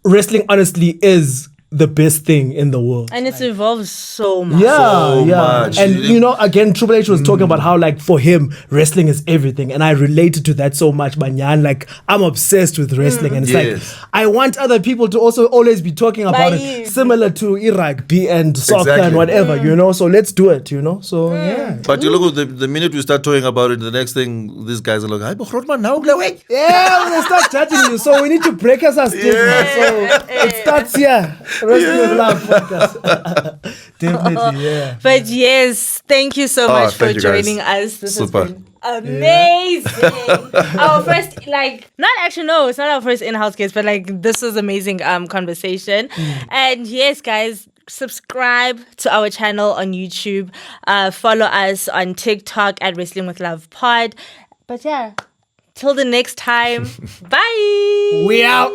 wrestling honestly is the best thing in the world. And it's evolved so much. Much. And again, Triple H was talking about how for him wrestling is everything, and I related to that so much. Banyan, I'm obsessed with wrestling, and it's I want other people to also always be talking about it, similar to rugby and soccer and whatever, So let's do it, So But you look, the minute we start talking about it, the next thing these guys are like, we're gonna start judging you. So we need to break us our stigma. So it starts here. Wrestling with Love podcast. Definitely, But yes, thank you so much for joining us. This has been amazing. Our first, it's not our first in-house guest, but this was amazing conversation. And yes, guys, subscribe to our channel on YouTube. Follow us on TikTok at Wrestling with Love Pod. But till the next time, bye. We out.